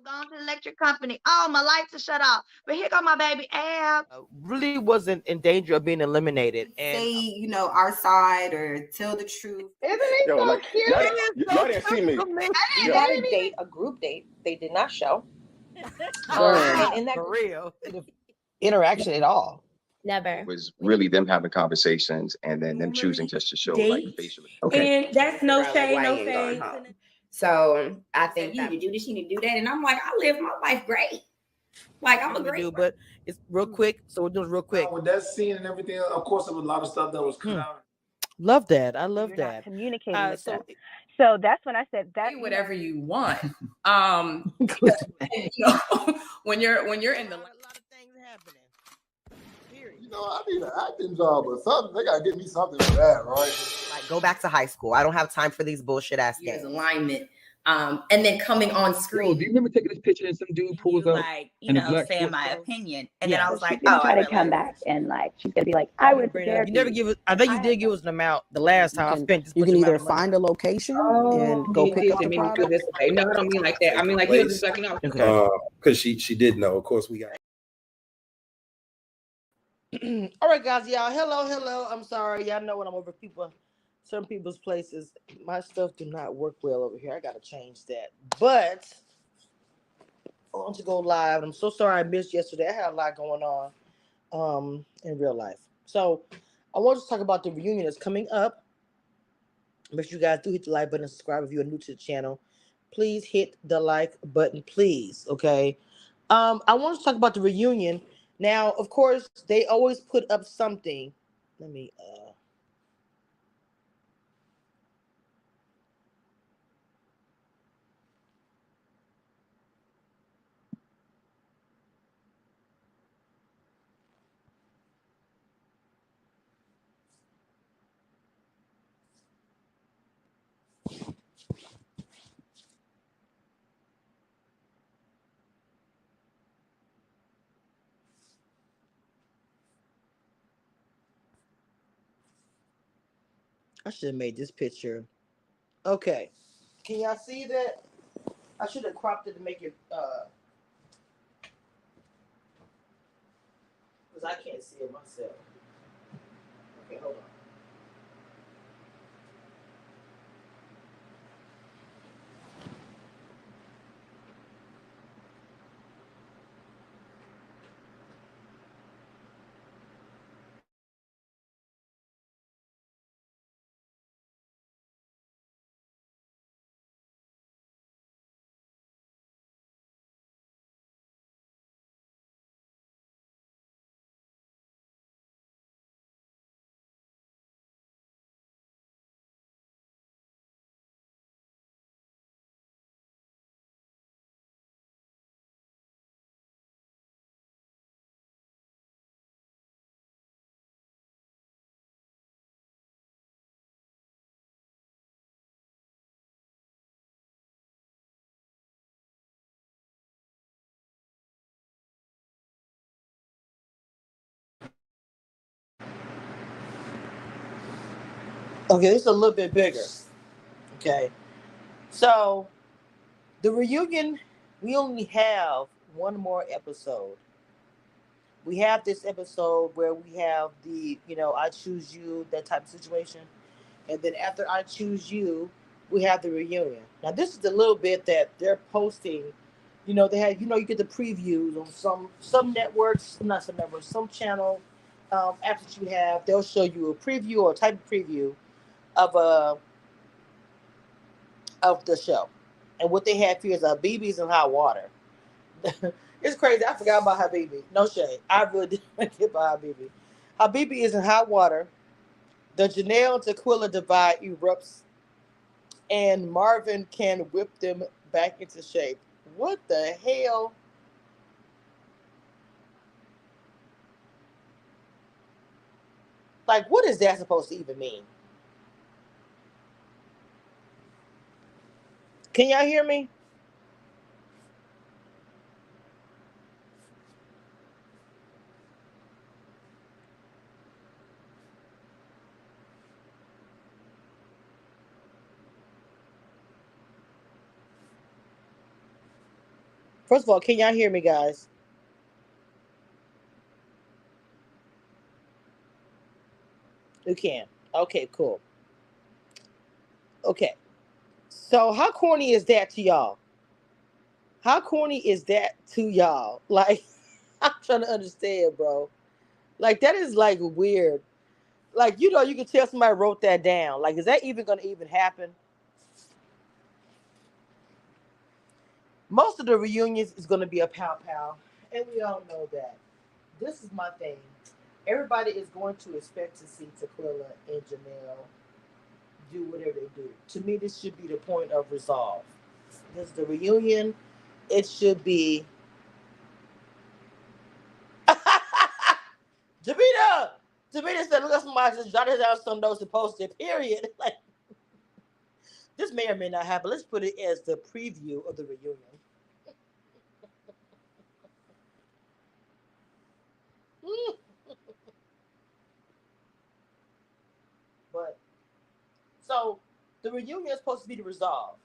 gone to the electric company. Oh, my lights are shut off. But here go my baby Ab. Really wasn't in danger of being eliminated. And say, you know, our side or tell the truth. Isn't he Yo, so like cute? y'all didn't see me. We Yeah. had a date, a group date. They did not show. Girl, And in that for real. interaction at all. Never. Was really them having conversations and then them choosing just to show like Date. facially. Okay. And that's no Around shade, why no you ain't going shade. home. So I think you need to do this, you need to do that. And I'm like, I live my life great. Like I'm a great do, but it's real quick. So we're doing it real quick. With that scene and everything, of course, there was a lot of stuff that was cut out. Love that. I love You're that. not communicating with so them. So that's when I said that. Say whatever you want. You know, when you're in the a lot of things happening. Period. You know, I need an acting job or something. They gotta give me something for that, right? Like, go back to high school. I don't have time for these bullshit ass years games. alignment. And then coming on Bro, screen. do you remember taking this picture and some dude pulls up? Like, you and a know, black saying short my shorts? opinion. And then I was So she's like, gonna oh, try I to come realized. back and like she's gonna be like, I was there. You never give it. I think you did give us an amount the last time. I spent this You much can amount either of money. find a location Oh, and go he pick did up to the make me feel product. this way. No, I don't mean like that. I mean like he was just like, no. Okay. Because she did know. Of course, we got. All right, guys, y'all. Hello. I'm sorry. Y'all know when I'm over some people's places, my stuff do not work well over here. I gotta change that. But I want to go live. I'm so sorry I missed yesterday. I had a lot going on in real life. So I want to talk about the reunion that's coming up. Make sure you guys do hit the like button and subscribe if you are new to the channel. Please hit the like button, please. Okay. I want to talk about the reunion. Now, of course, they always put up something. Let me I should have made this picture. Okay. Can y'all see that? I should have cropped it to make it because I can't see it myself. Okay, hold on. Okay, it's a little bit bigger. Okay. So the reunion, we only have one more episode. We have this episode where we have the, I choose you, that type of situation. And then after I choose you, we have the reunion. Now this is the little bit that they're posting. They have, you get the previews on some networks, not some networks, some channel apps that you have. They'll show you a preview or a type of preview of the show. And what they have here is BB's in hot water. It's crazy. I forgot about Habibi. No shade. I really didn't forget about Habibi. Habibi is in hot water. The Janelle and Tequila divide erupts, and Marvin can whip them back into shape. What the hell? Like, what is that supposed to even mean? Can y'all hear me? First of all, can y'all hear me, guys? You can. Okay, cool. Okay. So how corny is that to y'all? How corny is that to y'all? Like, I'm trying to understand, bro. Like, that is like weird. Like, you know, you can tell somebody wrote that down. Like, is that even going to even happen? Most of the reunions is going to be a pow. And we all know that. This is my thing. Everybody is going to expect to see Tequila and Janelle do whatever they do. To me, this should be the point of resolve. This is the reunion. It should be. Davida said, look at somebody just jotted down some notes and posted, period. Like, this may or may not happen. Let's put it as the preview of the reunion. But, so, the reunion is supposed to be the resolve.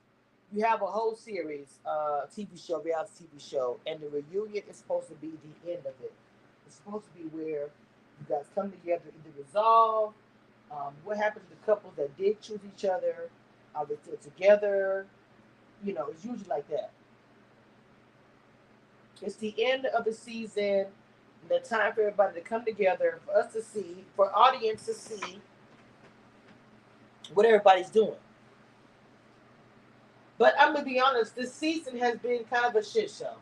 You have a whole series, reality TV show, and the reunion is supposed to be the end of it. It's supposed to be where you guys come together, either resolve, what happened to the couples that did choose each other, are they still together? You know, it's usually like that. It's the end of the season, the time for everybody to come together, for us to see, for audience to see what everybody's doing. But I'm going to be honest, this season has been kind of a shit show.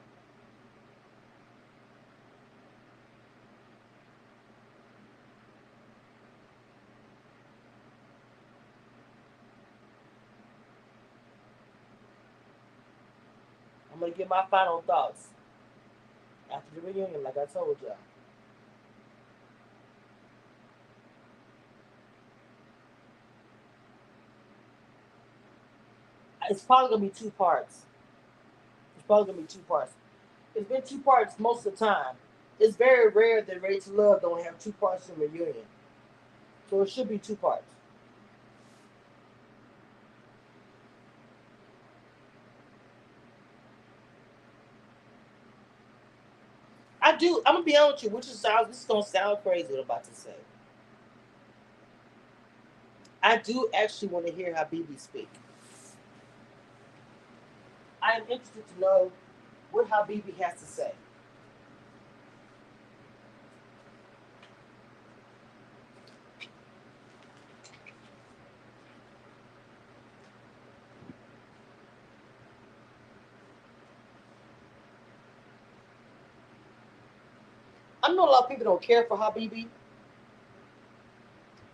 I'm going to give my final thoughts after the reunion, like I told y'all. It's probably going to be 2 parts. It's been 2 parts most of the time. It's very rare that Ready to Love don't have 2 parts in reunion. So it should be 2 parts. I'm going to be honest with you, this is going to sound crazy what I'm about to say. I do actually want to hear Habibi speak. I am interested to know what Habibi has to say. I know a lot of people don't care for Habibi.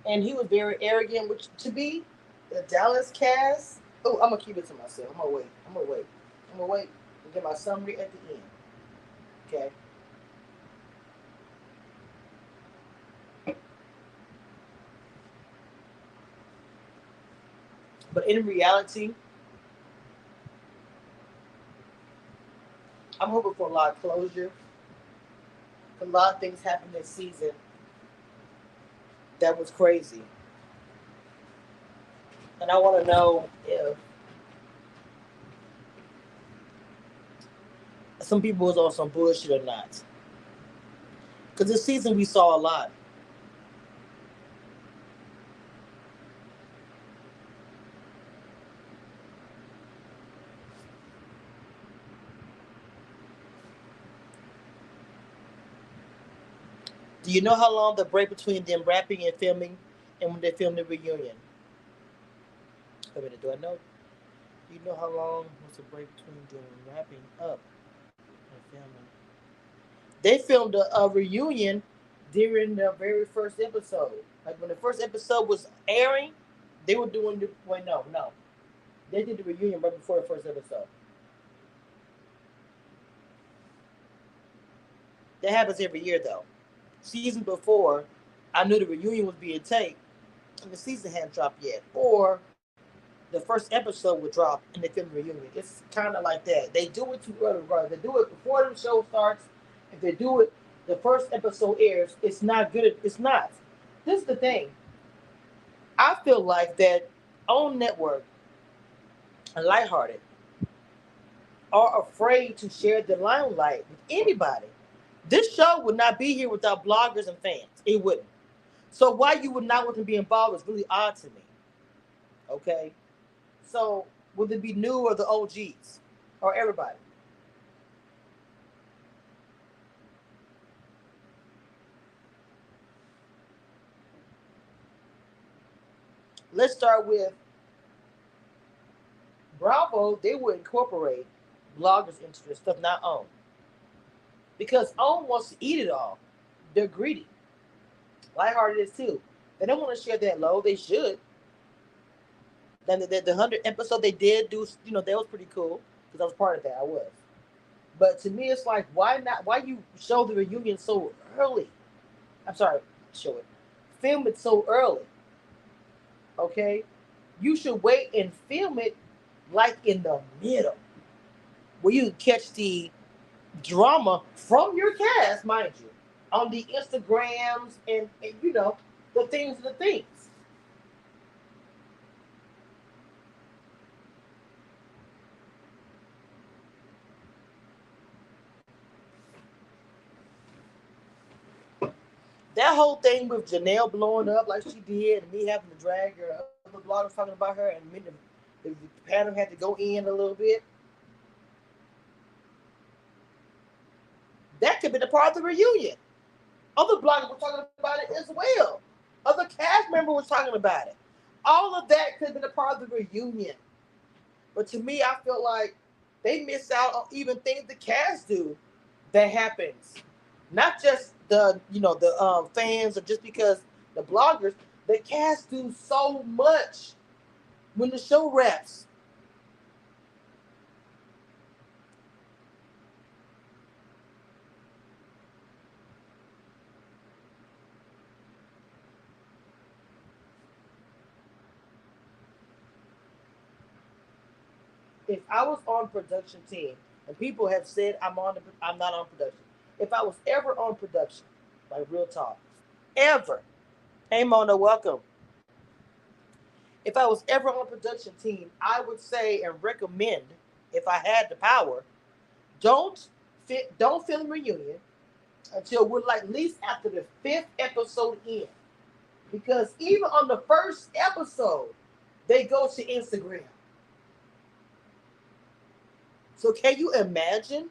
And he was very arrogant, which to be the Dallas cast. Oh, I'm going to keep it to myself. I'm going to wait and get my summary at the end. Okay. But in reality, I'm hoping for a lot of closure. A lot of things happened this season that was crazy. And I want to know if some people was on some bullshit or not. Because this season we saw a lot. Do you know how long the break between them rapping and filming and when they filmed the reunion? Wait a minute, do I know? Do you know how long was the break between them wrapping up and filming? They filmed a reunion during the very first episode. Like when the first episode was airing, they were doing the no. They did the reunion right before the first episode. That happens every year though. Season before, I knew the reunion was being taped, and the season hadn't dropped yet. Or the first episode would drop, and they film the reunion. It's kind of like that. They do it too early, regardless. They do it before the show starts. If they do it, the first episode airs. It's not good. It's not. This is the thing. I feel like that OWN network and Lighthearted are afraid to share the limelight with anybody. This show would not be here without bloggers and fans. It wouldn't. So why you would not want to be involved is really odd to me. Okay? So would it be new or the OGs? Or everybody? Let's start with Bravo. They would incorporate bloggers into their stuff, not OWN. Because OWN wants to eat it all. They're greedy. Lighthearted is too. They don't want to share that low. They should. Then the 100th episode they did do, that was pretty cool because I was part of that. I was. But to me, it's like, why not? Why you show the reunion so early? I'm sorry, show it. Film it so early. Okay? You should wait and film it like in the middle, where you catch the drama from your cast, mind you, on the Instagrams and the things. That whole thing with Janelle blowing up like she did, and me having to drag her, other bloggers talking about her, and the panel had to go in a little bit. That could be the part of the reunion. Other bloggers were talking about it as well. Other cast members were talking about it. All of that could have been a part of the reunion. But to me, I feel like they miss out on even things the cast do that happens. Not just the fans, or just because the bloggers, the cast do so much when the show wraps. If I was on production team, and people have said I'm not on production. If I was ever on production, like real talk, ever, hey Mona, welcome. If I was ever on a production team, I would say and recommend, if I had the power, don't film reunion until we're like at least after the 5th episode in, because even on the first episode, they go to Instagram. So can you imagine?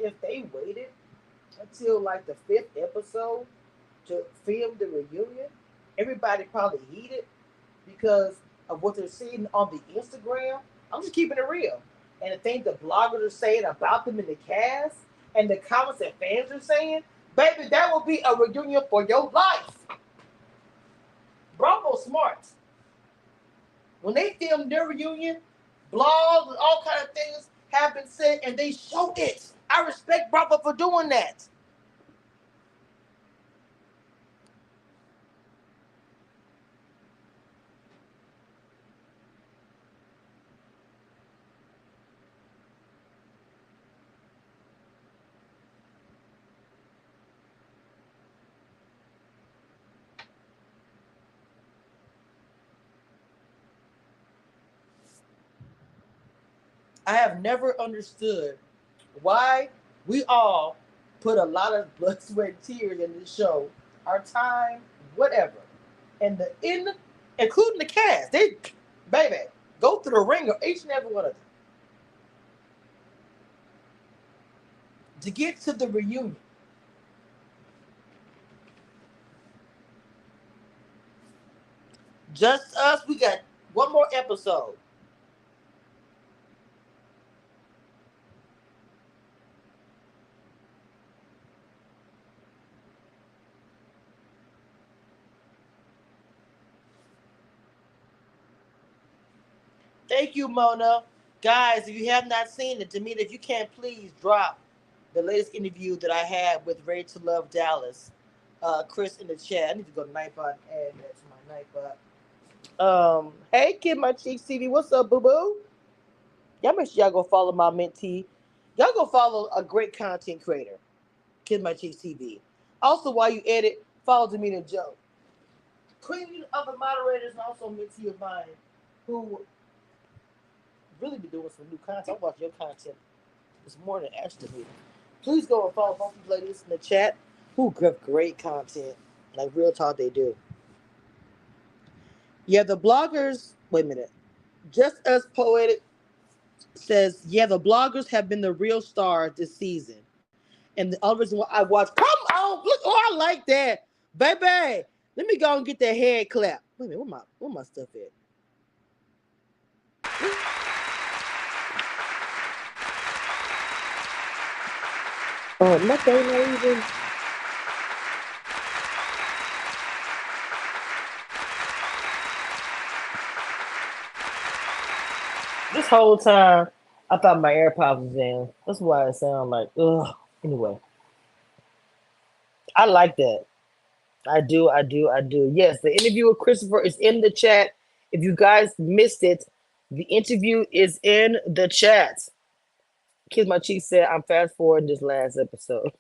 If they waited until like the 5th episode to film the reunion, everybody probably heated because of what they're seeing on the Instagram. I'm just keeping it real. And the things the bloggers are saying about them in the cast, and the comments that fans are saying, baby, that will be a reunion for your life. Bravo smart. When they filmed their reunion, blogs and all kind of things have been said, and they show it. I respect Bravo for doing that. I have never understood why we all put a lot of blood, sweat, and tears in this show, our time, whatever, and including the cast. They, baby, go through the ringer, each and every one of them, to get to the reunion. Just us. We got one more episode. Thank you, Mona. Guys, if you have not seen it, Damita, if you can, please drop the latest interview that I had with Ready to Love Dallas. Chris in the chat. I need to go to Nightbot and add that to my Nightbot. Hey, Kid My Cheeks TV. What's up, boo-boo? Y'all make sure y'all go follow my mentee. Y'all go follow a great content creator, Kid My Cheeks TV. Also, while you edit, Follow Demeter Joe. Queen of the moderators and also mentee of mine who really be doing some new content. I watched your content this morning, Ashley. Please go and follow both these ladies in the chat who give great content. Like real talk they do. Yeah, the bloggers, wait a minute. Just as Poetic says, yeah, the bloggers have been the real stars this season. And the other reason why I watch, come on, look, oh, I like that. Baby, let me go and get that head clap. Wait a minute, where my stuff at? Oh, nothing even. This whole time, I thought my AirPods was in. That's why it sounded like, ugh. Anyway, I like that. I do. Yes, the interview with Christopher is in the chat. If you guys missed it, the interview is in the chat. Kiss My Cheek said, I'm fast forwarding this last episode.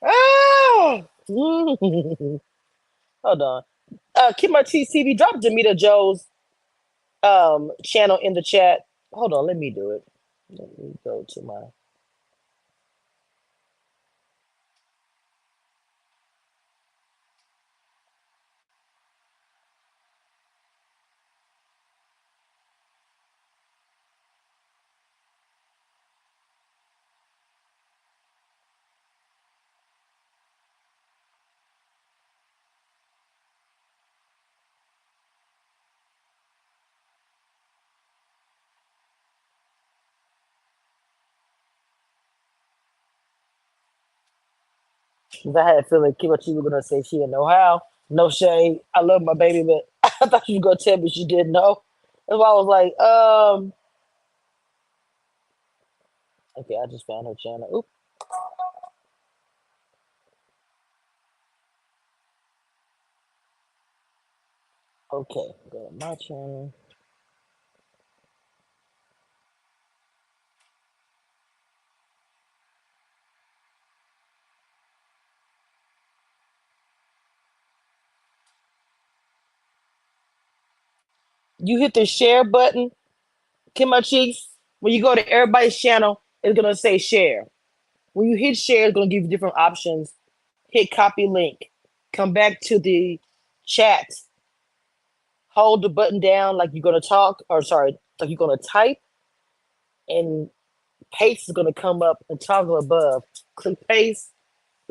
Ah! Hold on. Kid My Cheese TV, drop Jamita Joe's channel in the chat. Hold on, let me do it. Let me go to my. I had a feeling Kid My Cheese was gonna say she didn't know how. No shade. I love my baby, but I thought you were gonna tell me she didn't know. That's why I was like, okay, I just found her channel. Oop. Okay, go to my channel. You hit the share button, Kid My Cheeks. When you go to everybody's channel, it's gonna say share. When you hit share, it's gonna give you different options. Hit copy link. Come back to the chat. Hold the button down like you're gonna talk, or sorry, like you're gonna type, and paste is gonna come up and toggle above. Click paste,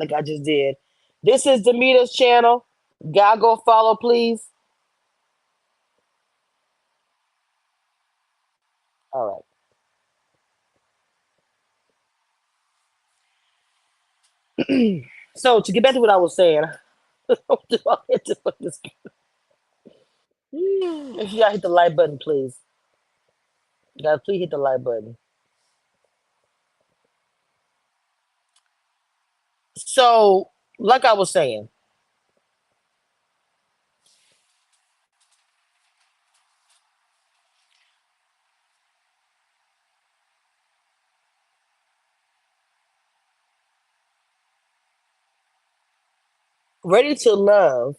like I just did. This is Demita's channel. Gotta go follow, please. All right. So to get back to what I was saying, if you gotta hit the like button, please. You gotta please hit the like button. So, like I was saying, Ready to Love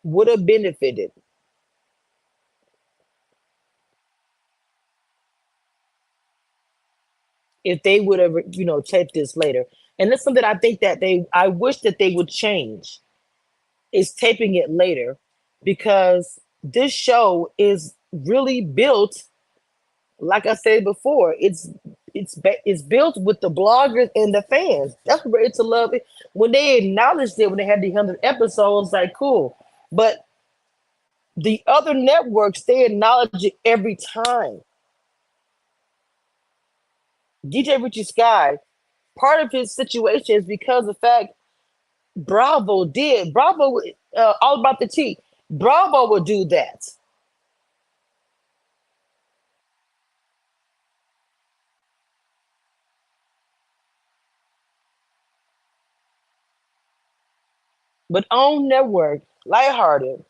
would have benefited if they would have, taped this later. And that's something I think that I wish that they would change, is taping it later, because this show is really built, like I said before, it's built with the bloggers and the fans. That's what Ready to Love it. When they acknowledged it, when they had the 100 episodes, like cool. But the other networks, they acknowledge it every time. DJ Richie Sky, part of his situation is because of the fact Bravo, All About the Tea. Bravo would do that. But on network, Lighthearted,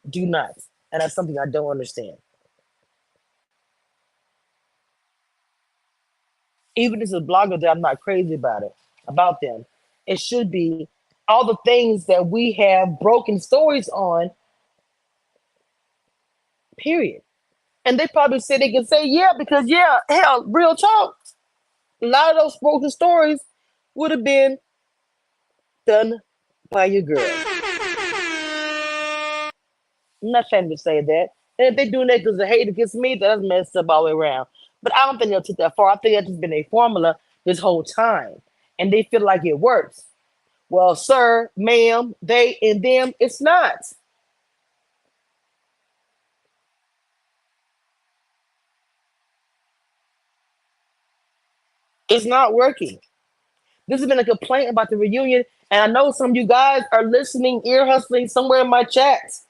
do not. And that's something I don't understand. even if it's a blogger that I'm not crazy about them. It should be all the things that we have broken stories on, period. And they probably say they can say, yeah, because yeah, hell, real talk. A lot of those broken stories would have been done by your girl. I'm not ashamed to say that. And if they're doing that because of hate against me, that's messed up all the way around. But I don't think they'll take that far. I think that's just been a formula this whole time. And they feel like it works. Well, sir, ma'am, they and them, it's not. It's not working. This has been a complaint about the reunion. And I know some of you guys are listening, ear hustling somewhere in my chats.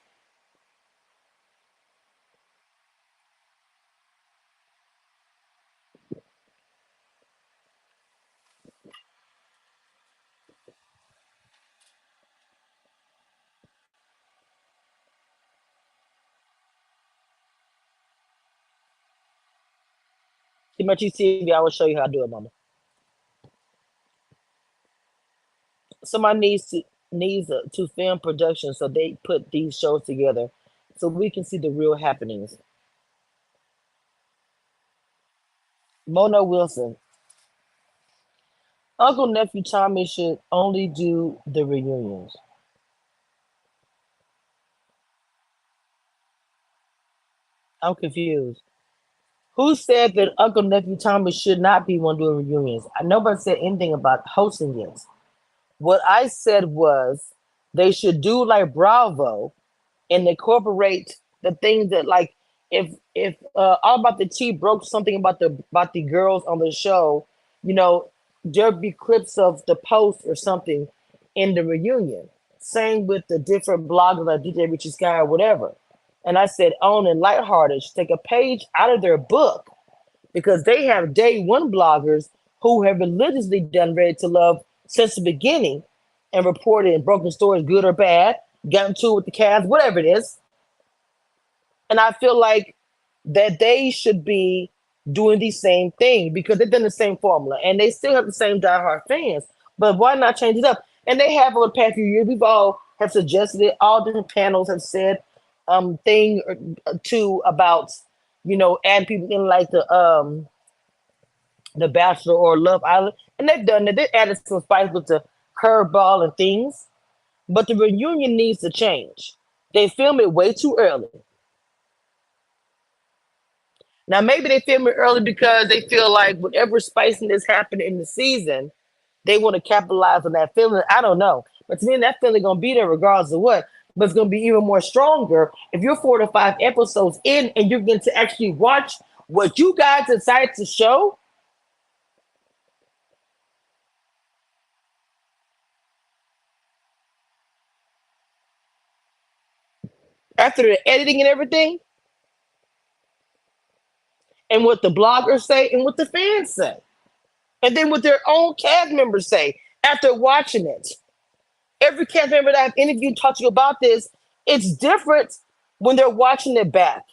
See my TV, I will show you how to do it, mama. Somebody needs to film production, so they put these shows together so we can see the real happenings. Mona Wilson. Uncle Nephew Tommy should only do the reunions. I'm confused. Who said that Uncle Nephew Tommy should not be one doing reunions? Nobody said anything about hosting it. What I said was they should do like Bravo and incorporate the things that, like, if All About the Tea broke something about the girls on the show, you know, there'd be clips of the post or something in the reunion. Same with the different bloggers like DJ Richie Sky or whatever. And I said, OWN and Lighthearted should take a page out of their book because they have day one bloggers who have religiously done Ready to Love since the beginning and reported and broken stories, good or bad, gotten to it with the cast, whatever it is. And I feel like that they should be doing the same thing because they've done the same formula and they still have the same diehard fans. But why not change it up? And they have over the past few years. We've all have suggested it. All different panels have said thing or two about, you know, adding people in like the Bachelor or Love Island, and they've done that. They added some spice with the curveball and things, but the reunion needs to change. They film it way too early. Now maybe they film it early because they feel like whatever spiciness happened in the season, they want to capitalize on that feeling. I don't know, but to me that feeling gonna be there regardless of what. But it's gonna be even more stronger if you're 4 to 5 episodes in and you're going to actually watch what you guys decided to show. After the editing and everything, and what the bloggers say and what the fans say, and then what their own cast members say after watching it. Every cast member that I've interviewed talking about this, it's different when they're watching it back.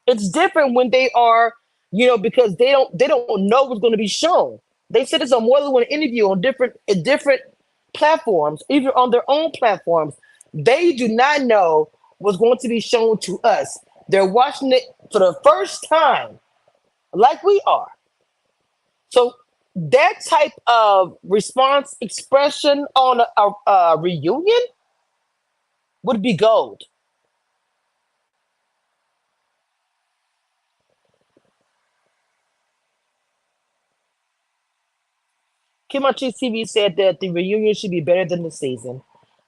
It's different when they are, you know, because they don't know what's going to be shown. They said this on more than one interview on different platforms, even on their own platforms. They do not know what's going to be shown to us. They're watching it for the first time, like we are. So that type of response expression on a reunion would be gold. Kimachi TV said that the reunion should be better than the season.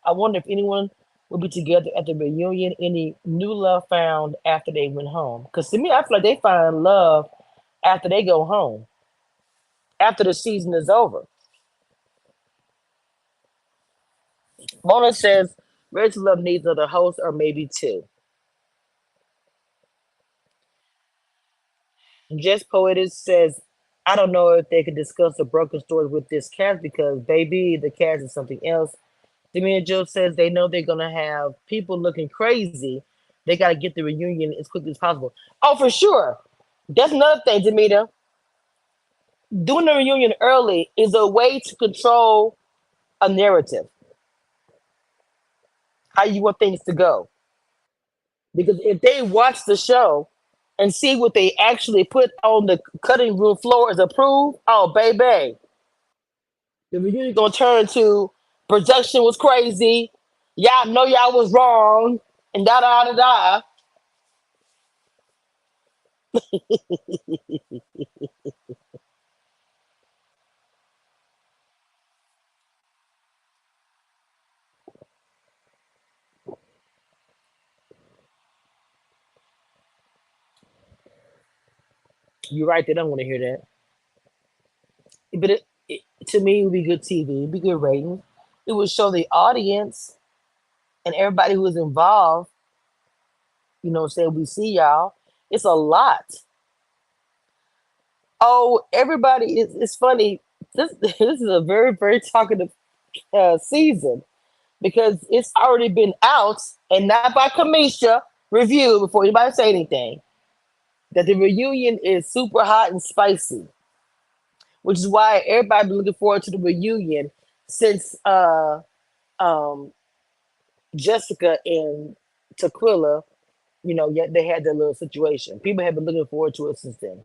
I wonder if anyone will be together at the reunion. Any new love found after they went home? Because to me, I feel like they find love after they go home, after the season is over. Mona says, Ready to Love needs another host or maybe two. Jess Poetis says, I don't know if they could discuss the broken stories with this cast because, baby, the cast is something else. Demina Joe says they know they're going to have people looking crazy. They got to get the reunion as quickly as possible. Oh, for sure. That's another thing, Demina. doing the reunion early is a way to control a narrative, how you want things to go. Because if they watch the show and see what they actually put on the cutting room floor is approved, oh baby, the reunion gonna turn to production was crazy. Y'all know y'all was wrong, and da da da da. You're right. They don't want to hear that. But to me, it would be good TV. It'd be good ratings. It would show the audience and everybody who is involved. You know, saying we see y'all. It's a lot. Oh, everybody is. It's funny. This is a very very talkative season because it's already been out and not by Kamisha review before anybody say anything that the reunion is super hot and spicy, which is why everybody been looking forward to the reunion since um, Jessica and Tequila, you know, yet they had their little situation. People have been looking forward to it since then.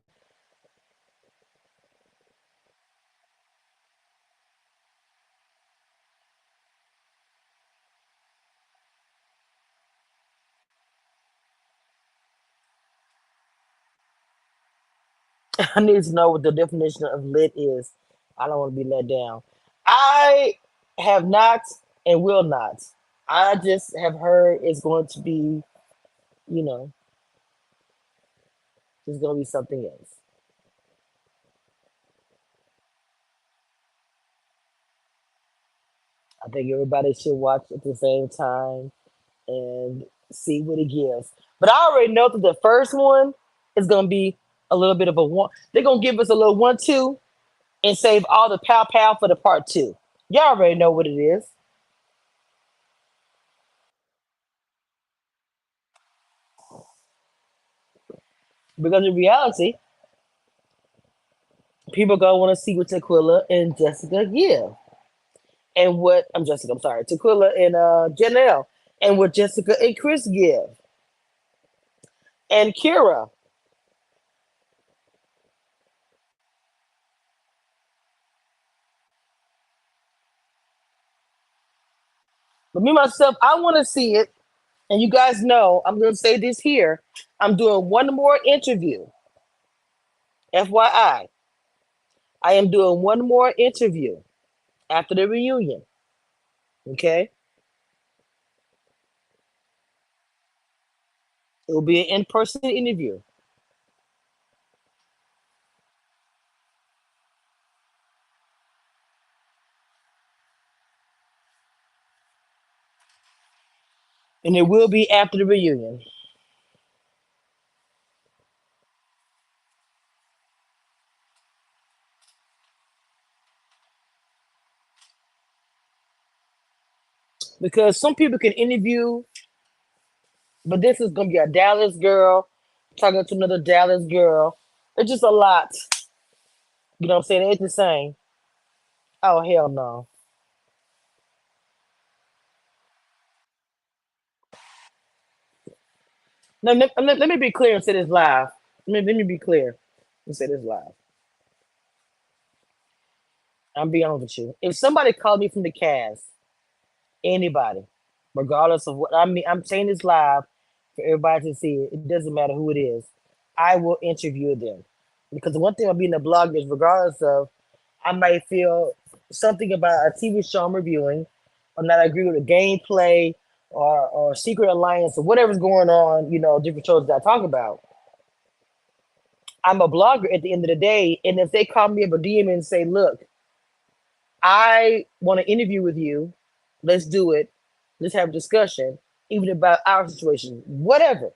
I need to know what the definition of lit is. I don't want to be let down. I have not and will not. I just have heard it's going to be, you know, it's going to be something else. I think everybody should watch at the same time and see what it gives. But I already know that the first one is going to be a little bit of a one. They're going to give us a little 1-2 and save all the pow pow for the part 2. Y'all already know what it is. Because in reality, people gonna want to see what Tequila and Jessica give, and what I'm Jessica. I'm sorry, Tequila and Janelle, and what Jessica and Chris give, and Kira. But me myself, I want to see it, and you guys know I'm gonna say this here. I'm doing one more interview. FYI, I am doing one more interview after the reunion. Okay, it will be an in-person interview. And it will be after the reunion. Because some people can interview, but this is gonna be a Dallas girl talking to another Dallas girl. It's just a lot. You know what I'm saying? It ain't the same. Oh hell no. Let me be clear and say this live. Let me be clear and say this live. I'm being honest with you. If somebody called me from the cast, anybody, regardless of what I mean, I'm saying this live for everybody to see it. It doesn't matter who it is. I will interview them. Because the one thing about being a blogger is regardless of I might feel something about a TV show I'm reviewing, or not agree with the gameplay or Secret Alliance or whatever's going on, you know, different shows that I talk about. I'm a blogger at the end of the day. And if they call me up a DM and say, look, I want to interview with you, let's do it. Let's have a discussion, even about our situation, whatever.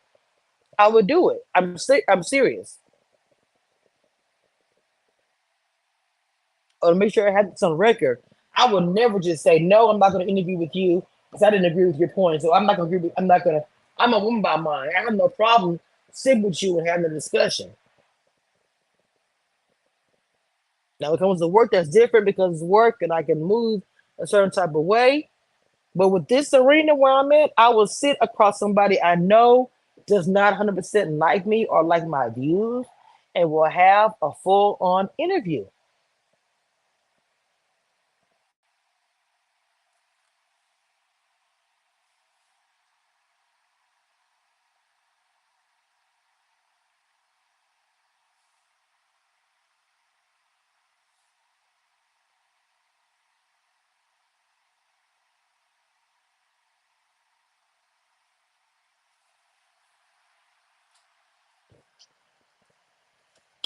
I would do it. I'm serious. Or to make sure I have this on record, I will never just say no. I'm not going to interview with you because I didn't agree with your point. So I'm not going to agree. I'm not going to. I'm a woman by mind. I have no problem sitting with you and having a discussion. Now, when it comes to work, that's different because it's work and I can move a certain type of way. But with this arena where I'm at, I will sit across somebody I know does not 100% like me or like my views and will have a full on interview.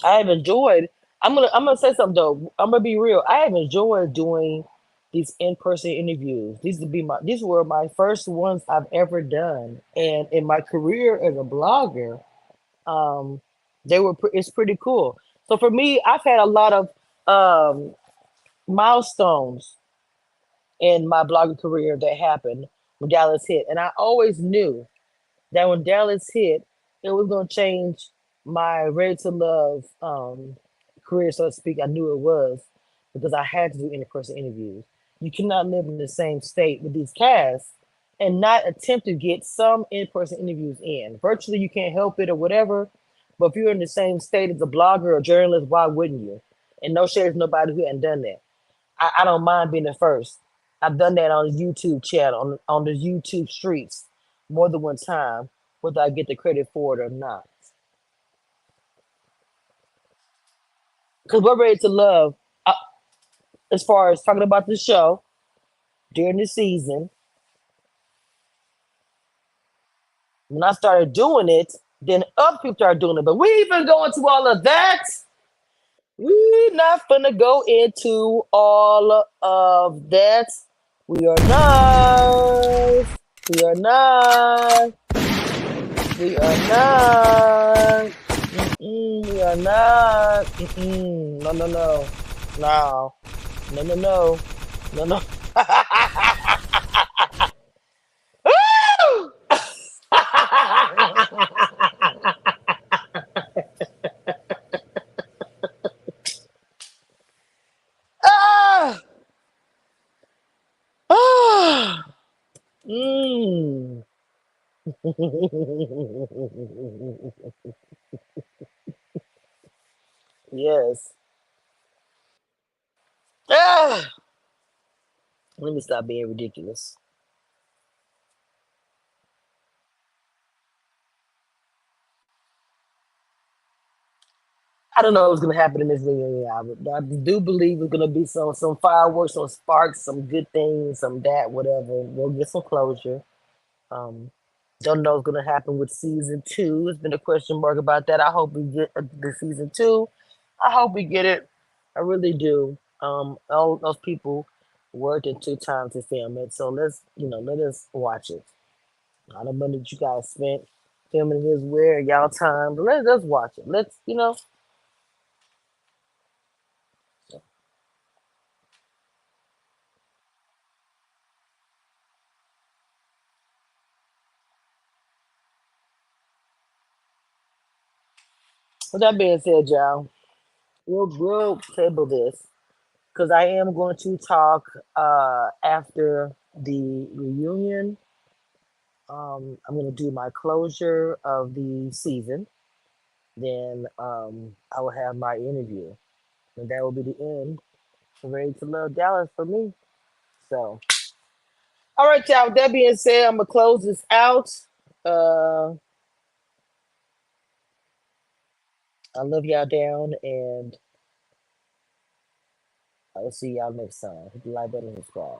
I have enjoyed. I'm gonna say something though. I'm gonna be real. I have enjoyed doing these in person interviews. These were my first ones I've ever done, and in my career as a blogger, um, it's pretty cool. So for me, I've had a lot of um, milestones in my blogging career that happened when Dallas hit, and I always knew that when Dallas hit, it was going to change my Ready to Love career, so to speak. I knew it was because I had to do in-person interviews. You cannot live in the same state with these casts and not attempt to get some in-person interviews in. Virtually, you can't help it or whatever. But if you're in the same state as a blogger or journalist, why wouldn't you? And no shade to nobody who hadn't done that. I don't mind being the first. I've done that on the YouTube channel, on the YouTube streets more than one time, whether I get the credit for it or not. Because we're ready to love, as far as talking about the show during the season. When I started doing it, then other people started doing it. But we even go into all of that. We're not gonna go into all of that. We are not. We are not. We are not. We are not. No, no, no. No. No, no, no. No, no. Woo! Ah! Ah! Mm. Yes. Ah! Let me stop being ridiculous. I don't know what's gonna happen in this reunion, but I do believe it's gonna be some fireworks, some sparks, some good things, some that, whatever. We'll get some closure. Um, don't know what's gonna happen with season two. There's been a question mark about that. I hope we get the season two. I hope we get it. I really do. All those people working 2 times to film it, so let us watch it. I don't know that you guys spent filming this where y'all time, but let's watch it. Let's. With that being said, y'all, we'll table this because I am going to talk after the reunion. I'm going to do my closure of the season. Then I will have my interview, and that will be the end. Ready to Love Dallas for me. So, all right, y'all. With that being said, I'm gonna close this out. Uh, I love y'all down, and I will see y'all next time. Hit the like button and subscribe.